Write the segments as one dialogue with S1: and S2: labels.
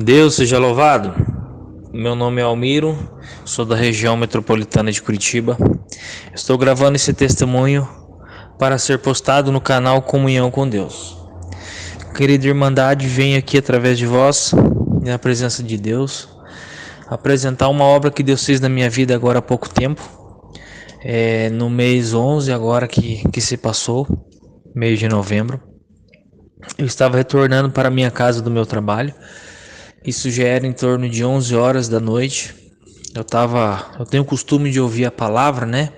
S1: Deus seja louvado. Meu nome é Almiro, sou da região metropolitana de Curitiba. Estou gravando esse testemunho para ser postado no canal Comunhão com Deus. Querida Irmandade, venho aqui através de vós, na presença de Deus, apresentar uma obra que Deus fez na minha vida agora há pouco tempo. No mês 11 agora que se passou, mês de novembro. Eu estava retornando para a minha casa do meu trabalho. Isso já era em torno de 11 horas da noite. Eu tenho o costume de ouvir a palavra, né?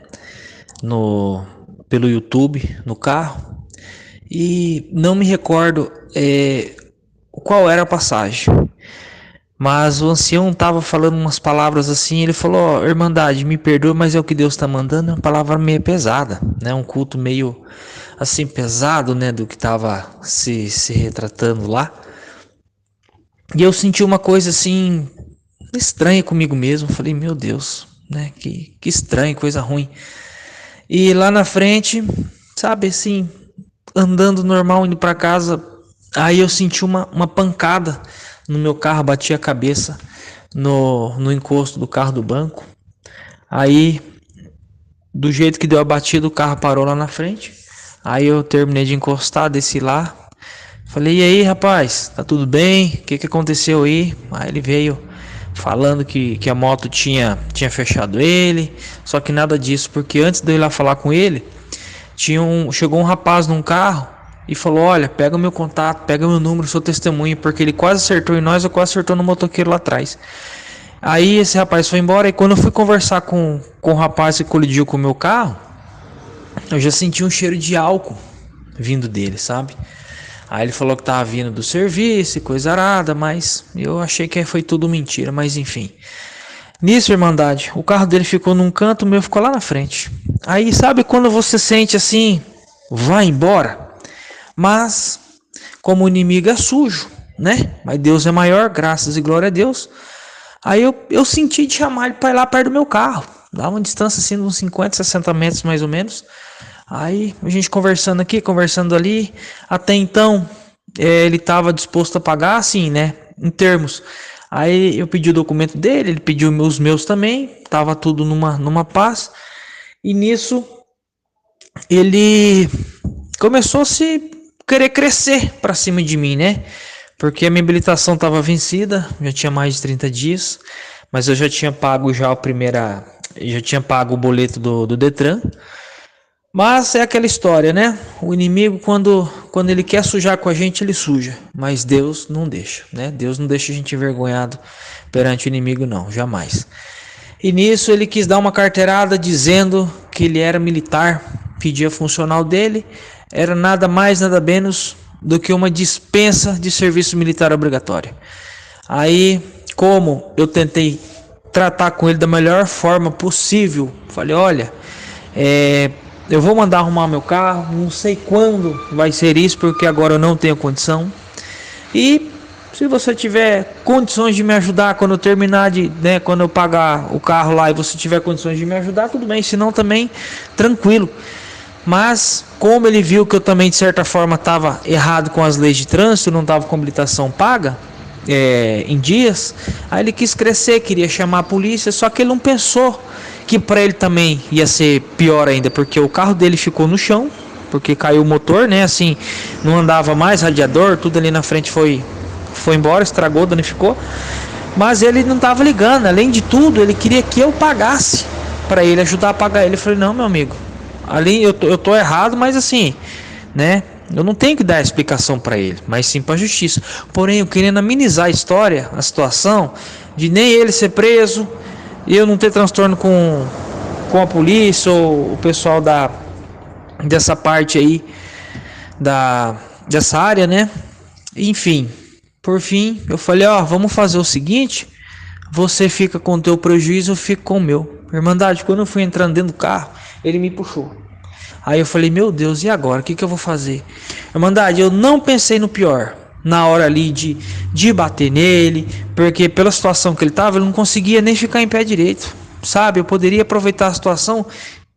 S1: Pelo YouTube, no carro. E não me recordo qual era a passagem. Mas o ancião estava falando umas palavras assim. Ele falou: "Ó, Irmandade, me perdoa, mas é o que Deus está mandando." É uma palavra meio pesada, né? Um culto meio assim pesado, né? Do que estava se retratando lá. E eu senti uma coisa assim estranha comigo mesmo. Falei: meu Deus, né? Que estranho, coisa ruim. E lá na frente, sabe assim, andando normal, indo para casa, aí eu senti uma pancada no meu carro, bati a cabeça no encosto do carro do banco. Aí, do jeito que deu a batida, o carro parou lá na frente. Aí eu terminei de encostar, desci lá. Falei: e aí, rapaz, tá tudo bem? O que aconteceu aí? Aí ele veio falando que a moto tinha fechado ele. Só que nada disso, porque antes de eu ir lá falar com ele, chegou um rapaz num carro e falou: olha, pega o meu contato, pega meu número, sou testemunha, porque ele quase acertou em nós, eu quase acertou no motoqueiro lá atrás. Aí esse rapaz foi embora, e quando eu fui conversar com o rapaz que colidiu com o meu carro, eu já senti um cheiro de álcool vindo dele, sabe? Aí ele falou que tava vindo do serviço e coisa arada, mas eu achei que foi tudo mentira, mas enfim. Nisso, Irmandade, o carro dele ficou num canto, o meu ficou lá na frente. Aí sabe quando você sente assim, vai embora? Mas, como o inimigo é sujo, né? Mas Deus é maior, graças e glória a Deus. Aí eu senti de chamar ele para ir lá perto do meu carro. Dá uma distância assim de uns 50, 60 metros mais ou menos. Aí a gente conversando aqui, conversando ali. Até então ele estava disposto a pagar assim, né? Em termos. Aí eu pedi o documento dele, ele pediu os meus também. Tava tudo numa paz. E nisso ele começou a se querer crescer para cima de mim, né? Porque a minha habilitação estava vencida, já tinha mais de 30 dias, mas eu já tinha pago o boleto do Detran. Mas é aquela história, né? O inimigo, quando ele quer sujar com a gente, ele suja. Mas Deus não deixa, né? Deus não deixa a gente envergonhado perante o inimigo, não, jamais. E nisso ele quis dar uma carteirada dizendo que ele era militar, pedia funcional dele, era nada mais, nada menos do que uma dispensa de serviço militar obrigatório. Aí, como eu tentei tratar com ele da melhor forma possível, falei: olha, eu vou mandar arrumar meu carro, não sei quando vai ser isso, porque agora eu não tenho condição. E se você tiver condições de me ajudar quando eu terminar quando eu pagar o carro lá e você tiver condições de me ajudar, tudo bem, senão também tranquilo. Mas como ele viu que eu também de certa forma estava errado com as leis de trânsito, não estava com habilitação paga em dias, aí ele quis crescer, queria chamar a polícia, só que ele não pensou que para ele também ia ser pior ainda, porque o carro dele ficou no chão, porque caiu o motor, né? Assim, não andava mais, radiador, tudo ali na frente foi embora, estragou, danificou. Mas ele não estava ligando, além de tudo, ele queria que eu pagasse para ele, ajudar a pagar ele. Eu falei: não, meu amigo, ali eu tô errado, mas assim, né? Eu não tenho que dar explicação para ele, mas sim para a justiça. Porém, eu querendo amenizar a situação de nem ele ser preso e eu não ter transtorno com a polícia ou o pessoal dessa parte aí, dessa área, né? Enfim, por fim, eu falei: ó, vamos fazer o seguinte, você fica com o teu prejuízo, eu fico com o meu. Irmandade, quando eu fui entrando dentro do carro, ele me puxou. Aí eu falei: meu Deus, e agora? O que eu vou fazer? Irmandade, eu não pensei no pior na hora ali de bater nele, porque pela situação que ele estava, ele não conseguia nem ficar em pé direito, sabe? Eu poderia aproveitar a situação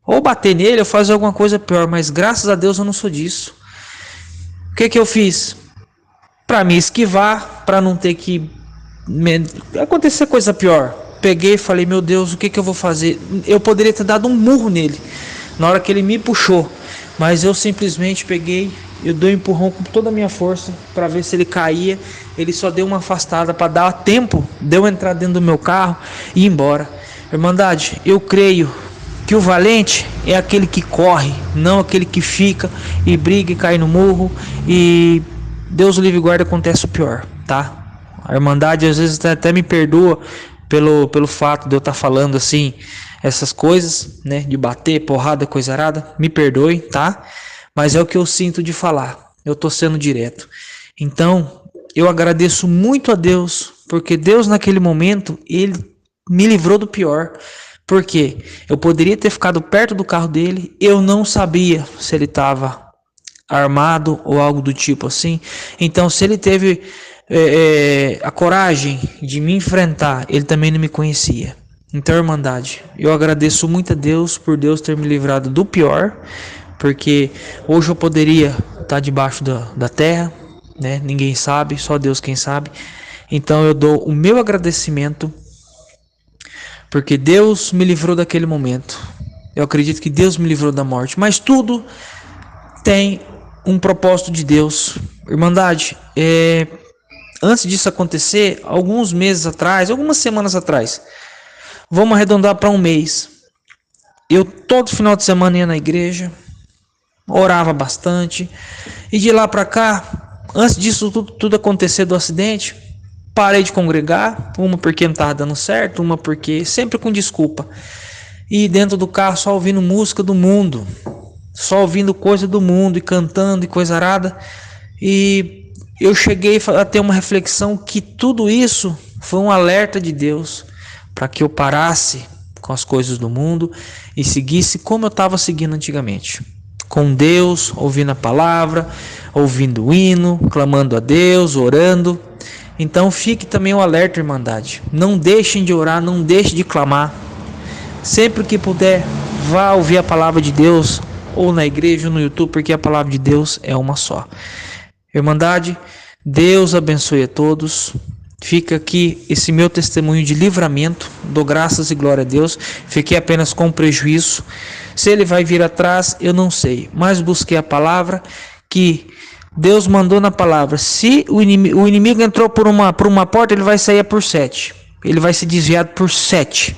S1: ou bater nele ou fazer alguma coisa pior, mas graças a Deus eu não sou disso. O que eu fiz? Para me esquivar, para não ter que acontecer coisa pior. Peguei e falei, meu Deus, o que que eu vou fazer? Eu poderia ter dado um murro nele na hora que ele me puxou, mas eu simplesmente peguei, eu dei um empurrão com toda a minha força para ver se ele caía. Ele só deu uma afastada para dar tempo de eu entrar dentro do meu carro e ir embora. Irmandade, eu creio que o valente é aquele que corre, não aquele que fica e briga e cai no murro. E Deus o livre e guarda, acontece o pior, tá? A Irmandade às vezes até me perdoa pelo fato de eu estar falando assim essas coisas, né, de bater, porrada, coisa arada. Me perdoe, tá? Mas é o que eu sinto de falar. Eu tô sendo direto. Então, eu agradeço muito a Deus, porque Deus naquele momento, ele me livrou do pior. Porque eu poderia ter ficado perto do carro dele, eu não sabia se ele estava armado ou algo do tipo assim. Então, se ele teve a coragem de me enfrentar, ele também não me conhecia. Então, Irmandade, eu agradeço muito a Deus por Deus ter me livrado do pior, porque hoje eu poderia estar debaixo da terra, né? Ninguém sabe, só Deus quem sabe. Então eu dou o meu agradecimento, porque Deus me livrou daquele momento. Eu acredito que Deus me livrou da morte, mas tudo tem um propósito de Deus. Irmandade, antes disso acontecer, alguns meses atrás, algumas semanas atrás, vamos arredondar para um mês, eu todo final de semana ia na igreja, orava bastante, e de lá para cá, antes disso tudo acontecer do acidente, parei de congregar, uma porque não estava dando certo, uma porque sempre com desculpa, e dentro do carro só ouvindo música do mundo, só ouvindo coisa do mundo e cantando e coisa arada. E eu cheguei a ter uma reflexão que tudo isso foi um alerta de Deus para que eu parasse com as coisas do mundo e seguisse como eu estava seguindo antigamente, com Deus, ouvindo a palavra, ouvindo o hino, clamando a Deus, orando. Então fique também o alerta, Irmandade, não deixem de orar, não deixem de clamar, sempre que puder, vá ouvir a palavra de Deus, ou na igreja ou no YouTube, porque a palavra de Deus é uma só. Irmandade, Deus abençoe a todos. Fica aqui esse meu testemunho de livramento, dou graças e glória a Deus. Fiquei apenas com prejuízo, se ele vai vir atrás eu não sei, mas busquei a palavra que Deus mandou na palavra. Se o inimigo entrou por uma porta, ele vai sair por 7, ele vai ser desviado por 7.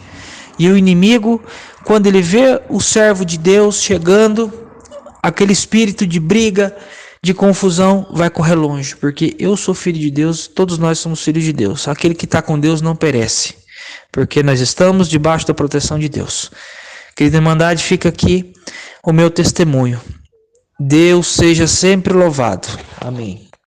S1: E o inimigo, quando ele vê o servo de Deus chegando, aquele espírito de briga, de confusão, vai correr longe, porque eu sou filho de Deus, todos nós somos filhos de Deus. Aquele que está com Deus não perece, porque nós estamos debaixo da proteção de Deus. Querida Irmandade, fica aqui o meu testemunho. Deus seja sempre louvado. Amém.